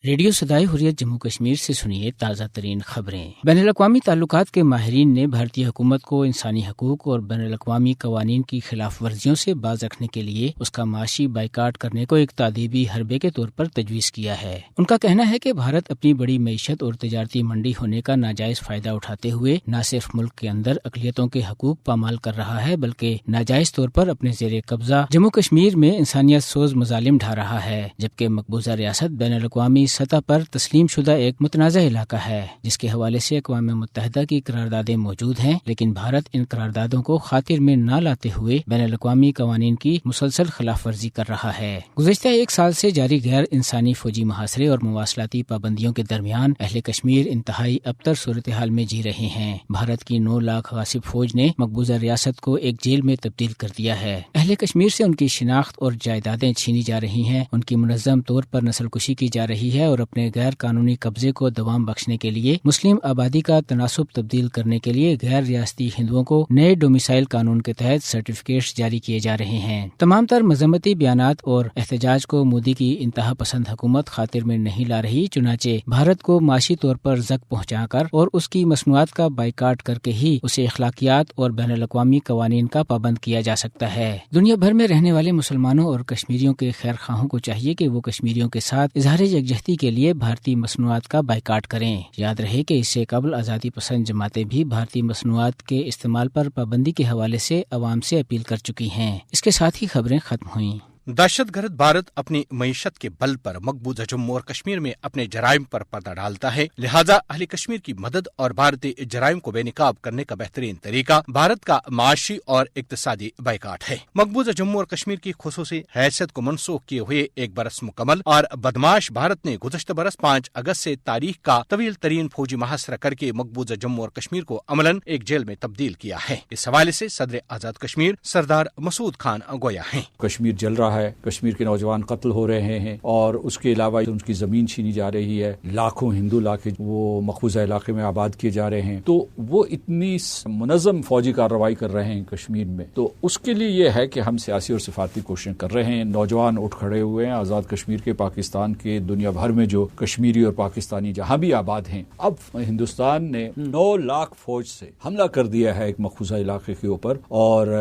Radio صدائے حریت جموں کشمیر سے سنیے تازہ ترین خبریں۔ بین الاقوامی تعلقات کے ماہرین نے بھارتی حکومت کو انسانی حقوق اور بین الاقوامی قوانین کی خلاف ورزیوں سے باز رکھنے کے لیے اس کا معاشی بائیکاٹ کرنے کو ایک تادیبی حربے کے طور پر تجویز کیا ہے۔ ان کا کہنا ہے کہ بھارت اپنی بڑی معیشت اور تجارتی منڈی ہونے کا ناجائز فائدہ اٹھاتے ہوئے نہ صرف ملک کے اندر اقلیتوں کے حقوق پامال کر رہا ہے بلکہ ناجائز طور پر اپنے زیر قبضہ جموں کشمیر میں انسانیت سوز مظالم ڈھا رہا ہے، جبکہ مقبوضہ ریاست بین الاقوامی سطح پر تسلیم شدہ ایک متنازع علاقہ ہے جس کے حوالے سے اقوام متحدہ کی قراردادیں موجود ہیں، لیکن بھارت ان قراردادوں کو خاطر میں نہ لاتے ہوئے بین الاقوامی قوانین کی مسلسل خلاف ورزی کر رہا ہے۔ گزشتہ ایک سال سے جاری غیر انسانی فوجی محاصرے اور مواصلاتی پابندیوں کے درمیان اہل کشمیر انتہائی ابتر صورتحال میں جی رہے ہیں۔ بھارت کی 9 لاکھ غاصب فوج نے مقبوضہ ریاست کو ایک جیل میں تبدیل کر دیا ہے۔ اہل کشمیر سے ان کی شناخت اور جائیدادیں چھینی جا رہی ہیں، ان کی منظم طور پر نسل کشی کی جا رہی ہے اور اپنے غیر قانونی قبضے کو دوام بخشنے کے لیے مسلم آبادی کا تناسب تبدیل کرنے کے لیے غیر ریاستی ہندوؤں کو نئے ڈومیسائل قانون کے تحت سرٹیفکیٹس جاری کیے جا رہے ہیں۔ تمام تر مذمتی بیانات اور احتجاج کو مودی کی انتہا پسند حکومت خاطر میں نہیں لا رہی، چنانچہ بھارت کو معاشی طور پر زک پہنچا کر اور اس کی مصنوعات کا بائیکاٹ کر کے ہی اسے اخلاقیات اور بین الاقوامی قوانین کا پابند کیا جا سکتا ہے۔ دنیا بھر میں رہنے والے مسلمانوں اور کشمیریوں کے خیر خواہوں کو چاہیے کہ وہ کشمیریوں کے ساتھ اظہار یکجہتی کے لیے بھارتی مصنوعات کا بائیکاٹ کریں۔ یاد رہے کہ اس سے قبل آزادی پسند جماعتیں بھی بھارتی مصنوعات کے استعمال پر پابندی کے حوالے سے عوام سے اپیل کر چکی ہیں۔ اس کے ساتھ ہی خبریں ختم ہوئیں۔ دہشت گرد بھارت اپنی معیشت کے بل پر مقبوضہ جموں اور کشمیر میں اپنے جرائم پر پردہ ڈالتا ہے، لہذا اہل کشمیر کی مدد اور بھارتی جرائم کو بے نقاب کرنے کا بہترین طریقہ بھارت کا معاشی اور اقتصادی بائیکاٹ ہے۔ مقبوضہ جموں اور کشمیر کی خصوصی حیثیت کو منسوخ کیے ہوئے ایک برس مکمل اور بدماش بھارت نے گزشتہ برس 5 اگست سے تاریخ کا طویل ترین فوجی محاصرہ کر کے مقبوضہ جموں اور کشمیر کو عملاً ایک جیل میں تبدیل کیا ہے۔ اس حوالے سے صدر آزاد کشمیر سردار مسعود خان گویا ہیں۔ کشمیر جل رہا ہے، کشمیر کے نوجوان قتل ہو رہے ہیں اور اس کے علاوہ ان کی زمین چھینی جا رہی ہے، لاکھوں ہندو علاقے وہ مقبوضہ علاقے میں آباد کیے جا رہے ہیں، تو وہ اتنی منظم فوجی کارروائی کر رہے ہیں کشمیر میں، تو اس کے لیے یہ ہے کہ ہم سیاسی اور سفارتی کوششیں کر رہے ہیں۔ نوجوان اٹھ کھڑے ہوئے ہیں، آزاد کشمیر کے، پاکستان کے، دنیا بھر میں جو کشمیری اور پاکستانی جہاں بھی آباد ہیں۔ اب ہندوستان نے 9 لاکھ فوج سے حملہ کر دیا ہے ایک مقبوضہ علاقے کے اوپر، اور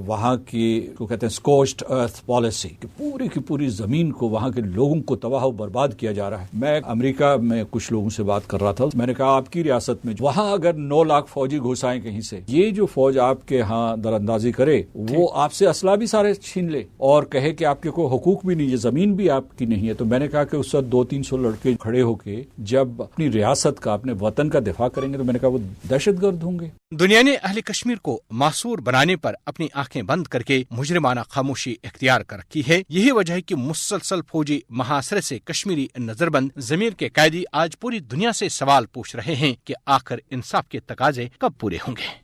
وہاں کی کو کہتے ہیں اسکوچڈ ارتھ پالیسی، پوری کی پوری زمین کو، وہاں کے لوگوں کو تباہ و برباد کیا جا رہا ہے۔ میں امریکہ میں کچھ لوگوں سے بات کر رہا تھا، میں نے کہا آپ کی ریاست میں وہاں اگر 9 لاکھ فوجی گھس آئیں کہیں سے، یہ جو فوج آپ کے ہاں در اندازی کرے، وہ آپ سے اسلحہ بھی سارے چھین لے اور کہے کہ آپ کے کوئی حقوق بھی نہیں ہے، زمین بھی آپ کی نہیں ہے، تو میں نے کہا کہ اس وقت 200-300 لڑکے کھڑے ہو کے جب اپنی ریاست کا، اپنے وطن کا دفاع کریں گے تو میں نے کہا وہ دہشت گرد ہوں گے۔ دنیا نے اہل کشمیر کو معصور بنانے پر اپنی آنکھیں بند کر کے مجرمانہ خاموشی اختیار کر رکھی ہے۔ یہی وجہ ہے کہ مسلسل فوجی محاصرے سے کشمیری نظر بند ضمیر کے قیدی آج پوری دنیا سے سوال پوچھ رہے ہیں کہ آخر انصاف کے تقاضے کب پورے ہوں گے۔